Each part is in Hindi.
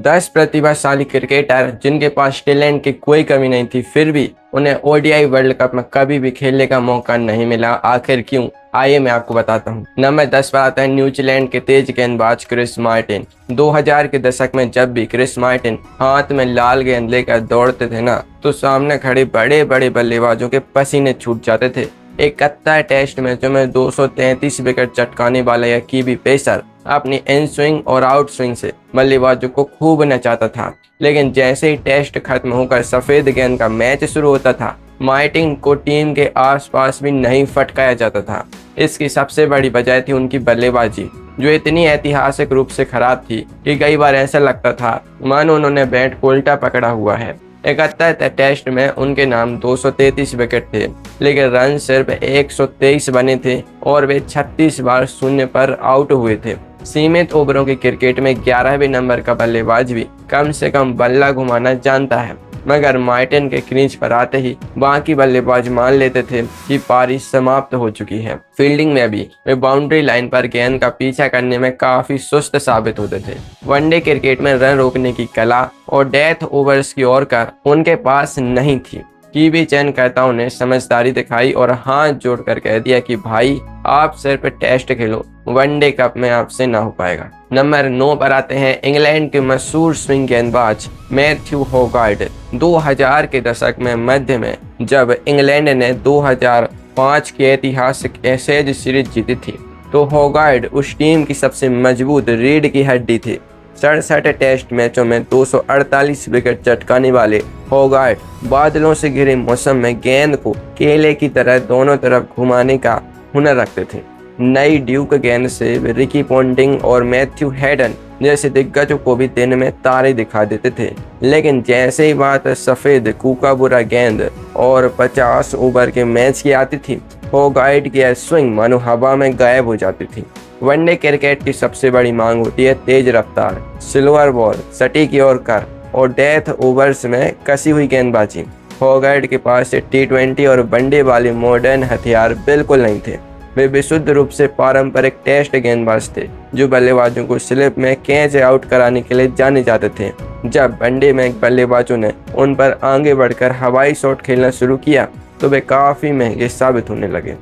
10 प्रतिभाशाली क्रिकेटर जिनके पास टैलेंट की कोई कमी नहीं थी, फिर भी उन्हें ओडीआई वर्ल्ड कप में कभी भी खेलने का मौका नहीं मिला। आखिर क्यों? आइए मैं आपको बताता हूँ। नंबर 10 पर आता है न्यूजीलैंड के तेज गेंदबाज क्रिस मार्टिन। 2000 के दशक में जब भी क्रिस मार्टिन हाथ में लाल गेंद लेकर दौड़ते थे ना, तो सामने खड़े बड़े बड़े बल्लेबाजों के पसीने छूट जाते थे। 71 टेस्ट मैचों में 233 विकेट चटकाने वाला यह कीवी पेसर अपनी इन स्विंग और आउट स्विंग से बल्लेबाजों को खूब नचाता था। लेकिन जैसे ही टेस्ट खत्म होकर सफेद गेंद का मैच शुरू होता था, मार्टिन को टीम के आसपास भी नहीं फटकाया जाता था। इसकी सबसे बड़ी वजह थी उनकी बल्लेबाजी, जो इतनी ऐतिहासिक रूप से खराब थी कि कई बार ऐसा लगता था मानो उन्होंने बैट को उल्टा पकड़ा हुआ है। 71 टेस्ट में उनके नाम 233 विकेट थे, लेकिन रन सिर्फ 123 बने थे और वे 36 बार शून्य पर आउट हुए थे। सीमित ओवरों की क्रिकेट में 11वें नंबर का बल्लेबाज भी कम से कम बल्ला घुमाना जानता है, मगर मार्टिन के क्रीज पर आते ही बाकी बल्लेबाज मान लेते थे कि पारी समाप्त हो चुकी है। फील्डिंग में भी वे बाउंड्री लाइन पर गेंद का पीछा करने में काफी सुस्त साबित होते थे। वनडे क्रिकेट में रन रोकने की कला और डेथ ओवर्स की ओर का उनके पास नहीं थी। कीवी चयनकर्ताओं ने समझदारी दिखाई और हाथ जोड़कर कह दिया कि भाई, आप सिर्फ टेस्ट खेलो, वनडे कप में आपसे ना हो पाएगा। नंबर 9 पर आते हैं इंग्लैंड के मशहूर स्विंग गेंदबाज मैथ्यू होगार्ड। 2000 के दशक में मध्य में जब इंग्लैंड ने 2005 की ऐतिहासिक एशेज सीरीज जीती थी, तो होगार्ड उस टीम की सबसे मजबूत रीढ़ की हड्डी थे। 67 टेस्ट मैचों में 248 विकेट चटकाने वाले होगार्ड बादलों से घिरे मौसम में गेंद को केले की तरह दोनों तरफ घुमाने का हुनर रखते थे। नई ड्यूक गेंद से रिकी पॉन्टिंग और मैथ्यू हेडन जैसे दिग्गजों को भी दिन में तारे दिखा देते थे। लेकिन जैसे ही बात सफेद कूकाबुरा गेंद और 50 ओवर के मैच की आती थी, होगार्ड की स्विंग मानो हवा में गायब हो जाती थी। वनडे क्रिकेट की सबसे बड़ी मांग होती है तेज रफ्तार, सिल्वर बॉल, सटीक यॉर्कर और डेथ ओवर्स में कसी हुई गेंदबाजी। होगार्ड के पास T20 और वनडे वाले मॉडर्न हथियार बिल्कुल नहीं थे। वे विशुद्ध रूप से पारंपरिक टेस्ट गेंदबाज थे, जो बल्लेबाजों को स्लिप में कैच आउट कराने के लिए जाने जाते थे। जब वनडे में बल्लेबाजों ने उन पर आगे बढ़कर हवाई शॉट खेलना शुरू किया, तो वे काफ़ी महंगे साबित होने लगे।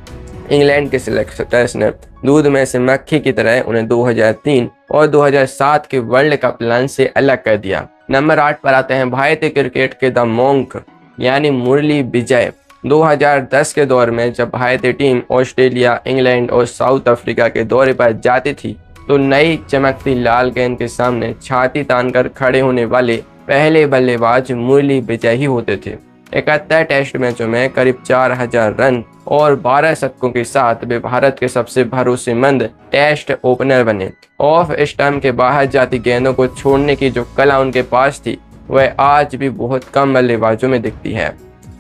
इंग्लैंड के सिलेक्टर्स ने दूध में से मक्खी की तरह उन्हें 2003 और 2007 के वर्ल्ड कप रन से अलग कर दिया। नंबर 8 पर आते हैं भारतीय क्रिकेट के द मोंक यानी मुरली विजय। 2010 के दौर में जब भारतीय टीम ऑस्ट्रेलिया, इंग्लैंड और साउथ अफ्रीका के दौरे पर जाती थी, तो नई चमकती लाल गेंद के सामने छाती तानकर खड़े होने वाले पहले बल्लेबाज मुरली विजय ही होते थे। 71 टेस्ट मैचों में करीब 4000 रन और 12 शतकों के साथ वे भारत के सबसे भरोसेमंद टेस्ट ओपनर बने। ऑफ स्टंप के बाहर जाती गेंदों को छोड़ने की जो कला उनके पास थी, वह आज भी बहुत कम बल्लेबाजों में दिखती है।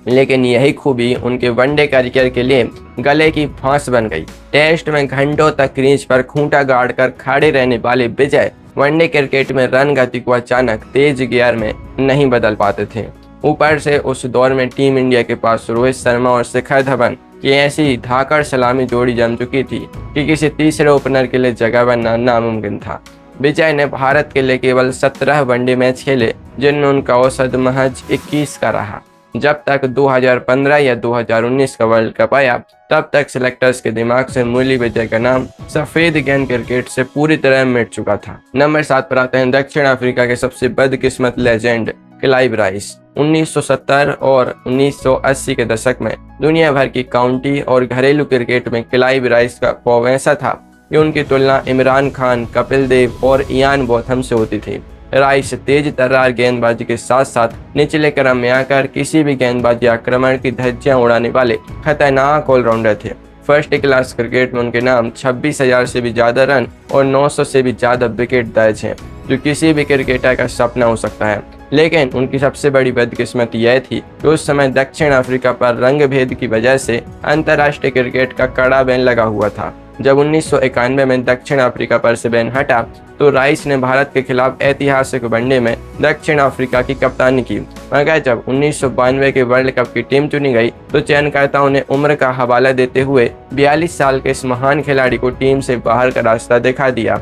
लेकिन यही खूबी उनके वनडे करियर के लिए गले की फांस बन गई। टेस्ट में घंटों तक क्रीज पर खूंटा गाड़ कर खड़े रहने वाले विजय वनडे क्रिकेट में रन गति को अचानक तेज गियर में नहीं बदल पाते थे। ऊपर से उस दौर में टीम इंडिया के पास रोहित शर्मा और शिखर धवन की ऐसी धाकड़ सलामी जोड़ी जम चुकी थी कि किसी तीसरे ओपनर के लिए जगह बनना नामुमकिन था। विजय ने भारत के लिए केवल 17 वनडे मैच खेले, जिनमें उनका औसत महज 21 का रहा। जब तक 2015 या 2019 का वर्ल्ड कप आया, तब तक सिलेक्टर्स के दिमाग से मुरली विजय का नाम सफेद गेंद क्रिकेट से पूरी तरह मिट चुका था। नंबर 7 पर आते हैं दक्षिण अफ्रीका के सबसे बदकिस्मत लेजेंड क्लाइव राइस। 1970 और 1980 के दशक में दुनिया भर की काउंटी और घरेलू क्रिकेट में क्लाइव राइस का खौफ ऐसा था कि उनकी तुलना इमरान खान, कपिल देव और इयान बोथम से होती थी। राइस तेज तर्रार गेंदबाजी के साथ साथ निचले क्रम में आकर किसी भी गेंदबाजी आक्रमण की धज्जियां उड़ाने वाले खतरनाक ऑलराउंडर थे। फर्स्ट क्लास क्रिकेट में उनके नाम 26,000 से भी ज्यादा रन और 900 से भी ज्यादा विकेट दर्ज हैं, जो किसी भी क्रिकेटर का सपना हो सकता है। लेकिन उनकी सबसे बड़ी बदकिस्मत यह थी कि उस समय दक्षिण अफ्रीका पर रंग भेद की वजह से अंतर्राष्ट्रीय क्रिकेट का कड़ा बैन लगा हुआ था। जब 1991 में दक्षिण अफ्रीका पर से बैन हटा, तो राइस ने भारत के खिलाफ ऐतिहासिक वनडे में दक्षिण अफ्रीका की कप्तानी की। मगर जब 1992 के वर्ल्ड कप की टीम चुनी गई, तो चयनकर्ताओं ने उम्र का हवाला देते हुए 42 साल के इस महान खिलाड़ी को टीम से बाहर का रास्ता दिखा दिया।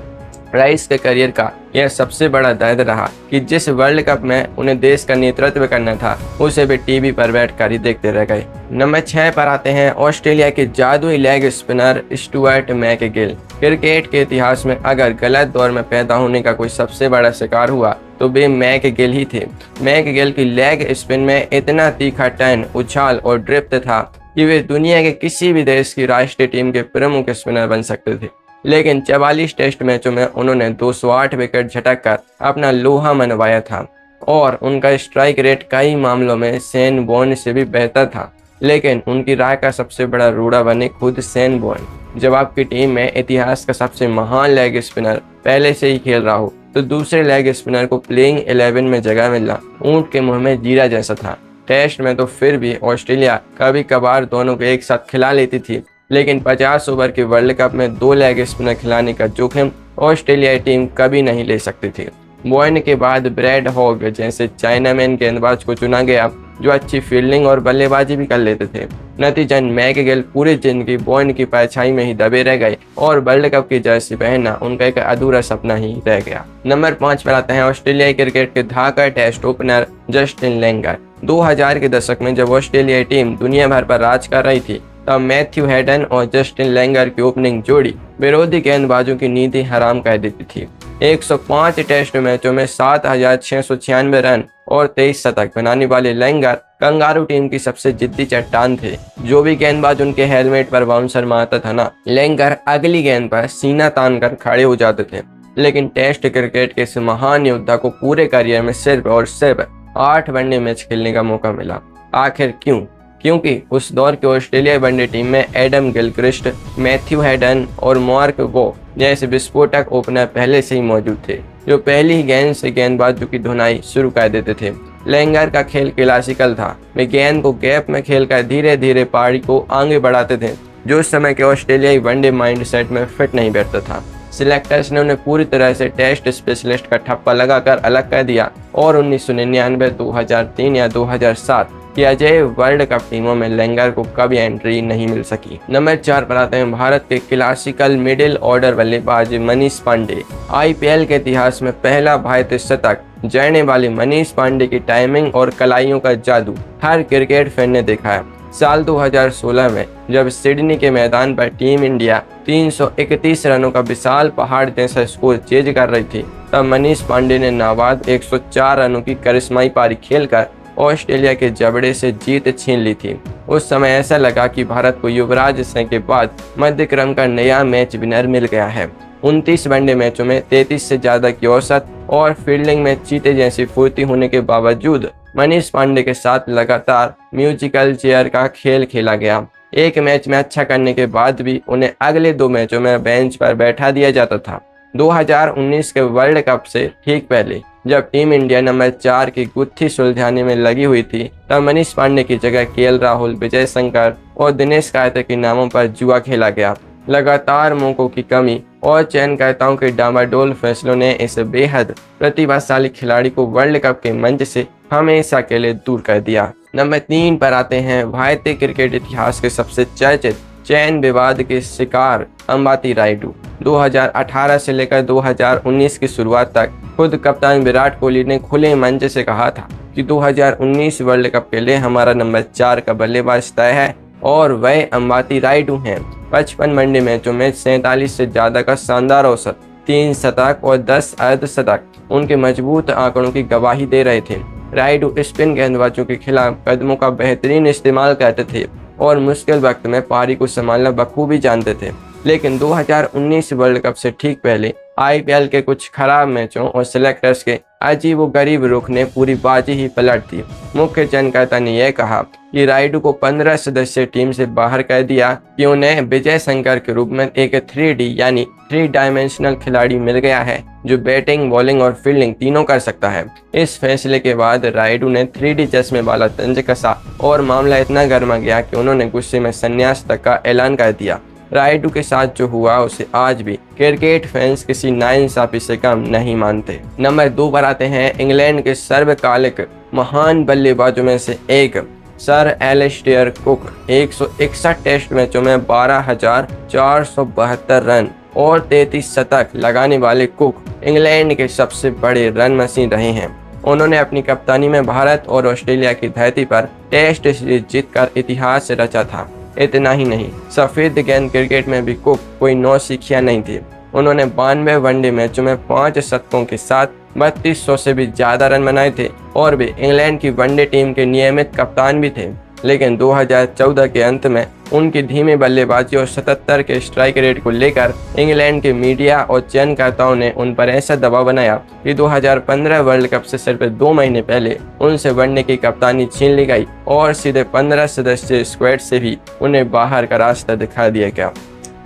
राइस के करियर का यह सबसे बड़ा दर्द रहा कि जिस वर्ल्ड कप में उन्हें देश का नेतृत्व करना था उसे भी टीवी पर बैठकर ही देखते रह गए। नंबर 6 पर आते हैं ऑस्ट्रेलिया के जादुई leg spinner Stuart McGill. Cricket के इतिहास में अगर गलत दौर में पैदा होने का कोई सबसे बड़ा शिकार हुआ तो वे मैकगिल ही थे। मैकगिल की लेग स्पिन में इतना तीखा टर्न, उछाल और ड्रिफ्ट था कि वे दुनिया के किसी भी देश की राष्ट्रीय टीम के प्रमुख स्पिनर बन सकते थे। लेकिन 44 टेस्ट मैचों में उन्होंने 208 विकेट झटक कर अपना लोहा मनवाया था और उनका स्ट्राइक रेट कई मामलों में शेन वॉर्न से भी बेहतर था। लेकिन उनकी राय का सबसे बड़ा रूड़ा बने खुद शेन वॉर्न। जब आपकी टीम में इतिहास का सबसे महान लेग स्पिनर पहले से ही खेल रहा हो तो दूसरे लेग स्पिनर को प्लेइंग 11 में जगह मिलना ऊंट के मुंह में जीरा जैसा था। टेस्ट में तो फिर भी ऑस्ट्रेलिया कभी कभार दोनों को एक साथ खिला लेती थी, लेकिन 50 ओवर के वर्ल्ड कप में 2 लेग स्पिनर खिलाने का जोखिम ऑस्ट्रेलियाई टीम कभी नहीं ले सकती थी। वॉर्न के बाद ब्रैड हॉग जैसे चाइनामैन गेंदबाज को चुना गया जो अच्छी फील्डिंग और बल्लेबाजी भी कर लेते थे। नतीजन मैकगिल पूरी जिंदगी वॉर्न की परछाई में ही दबे रह गए और वर्ल्ड कप की जर्सी पहनना उनका एक अधूरा सपना ही रह गया। नंबर 5 पर आते हैं ऑस्ट्रेलियाई क्रिकेट के धाकड़ टेस्ट ओपनर जस्टिन लेंगर। 2000 के दशक में जब ऑस्ट्रेलियाई टीम दुनिया भर पर राज कर रही थी तब मैथ्यू हेडन और जस्टिन लेंगर की ओपनिंग जोड़ी विरोधी गेंदबाजों की नींद हराम कर देती थी। 105 टेस्ट मैचों में 7696 रन और 23 शतक बनाने वाले लेंगर कंगारू टीम की सबसे जिद्दी चट्टान थे। जो भी गेंदबाज उनके हेलमेट पर बाउंसर मारता था ना, लेंगर अगली गेंद पर सीना तान कर खड़े हो जाते थे। लेकिन टेस्ट क्रिकेट के इस महान योद्धा को पूरे करियर में सिर्फ और सिर्फ 8 वनडे मैच खेलने का मौका मिला। आखिर क्यों? क्योंकि उस दौर की ऑस्ट्रेलियाई वनडे टीम में एडम गिलक्रिस्ट, मैथ्यू हेडन और मार्क वो जैसे विस्फोटक ओपनर पहले से ही मौजूद थे जो पहली ही गेंद से गेंदबाजों की धुनाई शुरू कर देते थे। लेंगर का खेल क्लासिकल था। वे गेंद को गैप में खेलकर धीरे धीरे पारी को आगे बढ़ाते थे जो उस समय के ऑस्ट्रेलियाई वनडे माइंडसेट में फिट नहीं बैठता था। सिलेक्टर्स ने उन्हें पूरी तरह से टेस्ट स्पेशलिस्ट का ठप्पा लगाकर अलग कर दिया और 1999, 2003 या 2007 की अजय वर्ल्ड कप टीमों में लेंगर को कभी एंट्री नहीं मिल सकी। नंबर 4 पर आते हैं भारत के क्लासिकल मिडिल ऑर्डर बल्लेबाज मनीष पांडे। आईपीएल के इतिहास में पहला भारतीय शतक जड़ने वाले मनीष पांडे की टाइमिंग और कलाइयों का जादू हर क्रिकेट फैन ने देखा है। साल 2016 में जब सिडनी के मैदान पर टीम इंडिया 331 रनों का विशाल पहाड़ जैसा स्कोर चेज कर रही थी तब मनीष पांडे ने नाबाद 104 रनों की करिश्माई पारी खेलकर ऑस्ट्रेलिया के जबड़े से जीत छीन ली थी। उस समय ऐसा लगा कि भारत को युवराज सिंह के बाद मध्य क्रम का नया मैच विनर मिल गया है। 29 वनडे मैचों में 33 से ज्यादा की औसत और फील्डिंग में चीते जैसी फुर्ती होने के बावजूद मनीष पांडे के साथ लगातार म्यूजिकल चेयर का खेल खेला गया। एक मैच में अच्छा करने के बाद भी उन्हें अगले 2 मैचों में बेंच पर बैठा दिया जाता था। 2019 के वर्ल्ड कप से ठीक पहले जब टीम इंडिया नंबर 4 की गुत्थी सुलझाने में लगी हुई थी तब मनीष पांडे की जगह केएल राहुल, विजय शंकर और दिनेश कार्तिक के नामों पर जुआ खेला गया। लगातार मौकों की कमी और चयनकर्ताओं के डामाडोल फैसलों ने इस बेहद प्रतिभाशाली खिलाड़ी को वर्ल्ड कप के मंच से हमेशा के लिए दूर कर दिया। नंबर 3 पर आते हैं भारतीय क्रिकेट इतिहास के सबसे चर्चित चयन विवाद के शिकार अंबाती रायडू। 2018 से लेकर 2019 की शुरुआत तक खुद कप्तान विराट कोहली ने खुले मंच से कहा था कि 2019 वर्ल्ड कप के लिए हमारा नंबर 4 का बल्लेबाज तय है और वह अंबाती रायडू हैं। 55 वनडे मैचों में 47 से ज्यादा का शानदार औसत, 3 शतक और 10 अर्धशतक उनके मजबूत आंकड़ों की गवाही दे रहे थे। रायडू स्पिन गेंदबाजों के खिलाफ कदमों का बेहतरीन इस्तेमाल करते थे और मुश्किल वक्त में पारी को संभालना बखूबी जानते थे। लेकिन 2019 वर्ल्ड कप से ठीक पहले आईपीएल के कुछ खराब मैचों और सिलेक्टर्स के अजीबोगरीब रुख ने पूरी बाजी ही पलट दी। मुख्य चयनकर्ता ने यह कहा कि रायडू को 15 सदस्यीय टीम से बाहर कर दिया कि उन्हें विजय शंकर के रूप में एक 3D यानी 3 डायमेंशनल खिलाड़ी मिल गया है जो बैटिंग, बॉलिंग और फील्डिंग तीनों कर सकता है। इस फैसले के बाद रायडू ने 3D चश्मे वाला तंज कसा और मामला इतना गर्मा गया कि उन्होंने गुस्से में संन्यास तक का ऐलान कर दिया। रायडू के साथ जो हुआ उसे आज भी क्रिकेट फैंस किसी नाइंसाफी से कम नहीं मानते। नंबर 2 पर आते हैं इंग्लैंड के सर्वकालिक महान बल्लेबाजों में से एक सर एलिस्टेयर कुक। 161 टेस्ट मैचों में 12,472 रन और 33 शतक लगाने वाले कुक इंग्लैंड के सबसे बड़े रन मशीन रहे हैं। उन्होंने अपनी कप्तानी में भारत और ऑस्ट्रेलिया की धरती पर टेस्ट सीरीज जीतकर इतिहास रचा था। इतना ही नहीं, सफेद गेंद क्रिकेट में भी कुक कोई नौसिखिया नहीं थे। उन्होंने 92 वनडे मैचों में 5 शतकों के साथ 3200 से भी ज्यादा रन बनाए थे और वे इंग्लैंड की वनडे टीम के नियमित कप्तान भी थे। लेकिन 2014 के अंत में उनकी धीमी बल्लेबाजी और 77 के स्ट्राइक रेट को लेकर इंग्लैंड के मीडिया और चयनकर्ताओं ने उन पर ऐसा दबाव बनाया कि 2015 वर्ल्ड कप से सिर्फ 2 महीने पहले उनसे वनडे की कप्तानी छीन ली गई और सीधे 15 सदस्यीय स्क्वाड से भी उन्हें बाहर का रास्ता दिखा दिया गया।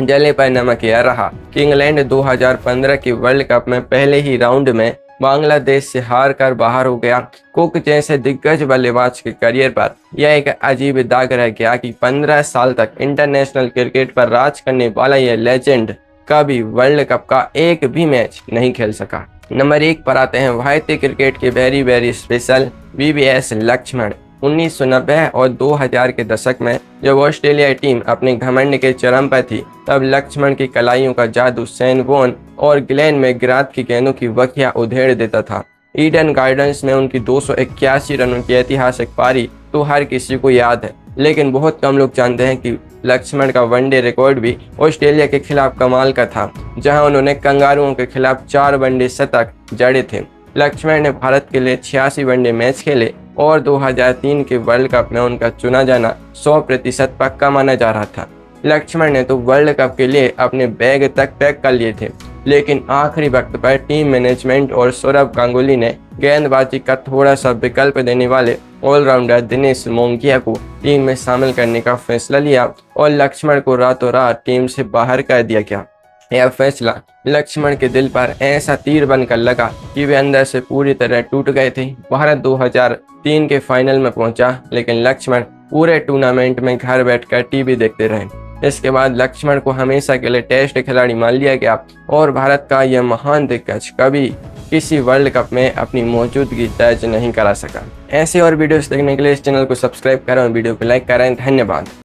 जले पर नमक यह रहा कि इंग्लैंड 2015 की वर्ल्ड कप में पहले ही राउंड में बांग्लादेश से हार कर बाहर हो गया। कुक जैसे दिग्गज बल्लेबाज के करियर पर यह एक अजीब दाग रह गया कि 15 साल तक इंटरनेशनल क्रिकेट पर राज करने वाला यह लेजेंड कभी वर्ल्ड कप का एक भी मैच नहीं खेल सका। नंबर 1 पर आते हैं भारतीय क्रिकेट के वेरी स्पेशल VVS लक्ष्मण। 1990 और 2000 के दशक में जब ऑस्ट्रेलियाई टीम अपने घमंड के चरम पर थी, तब लक्ष्मण की कलाइयों का जादू शेन वॉर्न और ग्लेन मैकग्राथ की गेंदों की वकिया उधेड़ देता था। ईडन गार्डन्स में उनकी 281 रनों की ऐतिहासिक पारी तो हर किसी को याद है, लेकिन बहुत कम लोग जानते हैं कि लक्ष्मण का वनडे रिकॉर्ड भी ऑस्ट्रेलिया के खिलाफ कमाल का था, जहां उन्होंने कंगारुओं के खिलाफ 4 वनडे शतक जड़े थे। लक्ष्मण ने भारत के लिए 86 वनडे मैच खेले और 2003 के वर्ल्ड कप में उनका चुना जाना 100% पक्का माना जा रहा था। लक्ष्मण ने तो वर्ल्ड कप के लिए अपने बैग तक पैक कर लिए थे, लेकिन आखिरी वक्त पर टीम मैनेजमेंट और सौरभ गांगुली ने गेंदबाजी का थोड़ा सा विकल्प देने वाले ऑलराउंडर दिनेश मोंगिया को टीम में शामिल करने का फैसला लिया और लक्ष्मण को रातों रात टीम से बाहर कर दिया गया। यह फैसला लक्ष्मण के दिल पर ऐसा तीर बनकर लगा कि वे अंदर से पूरी तरह टूट गए थे। भारत 2003 के फाइनल में पहुंचा, लेकिन लक्ष्मण पूरे टूर्नामेंट में घर बैठकर टीवी देखते रहे। इसके बाद लक्ष्मण को हमेशा के लिए टेस्ट खिलाड़ी मान लिया गया और भारत का यह महान दिग्गज कभी किसी वर्ल्ड कप में अपनी मौजूदगी दर्ज नहीं करा सका। ऐसे और वीडियोस देखने के लिए इस चैनल को सब्सक्राइब करें और वीडियो को लाइक करें। धन्यवाद।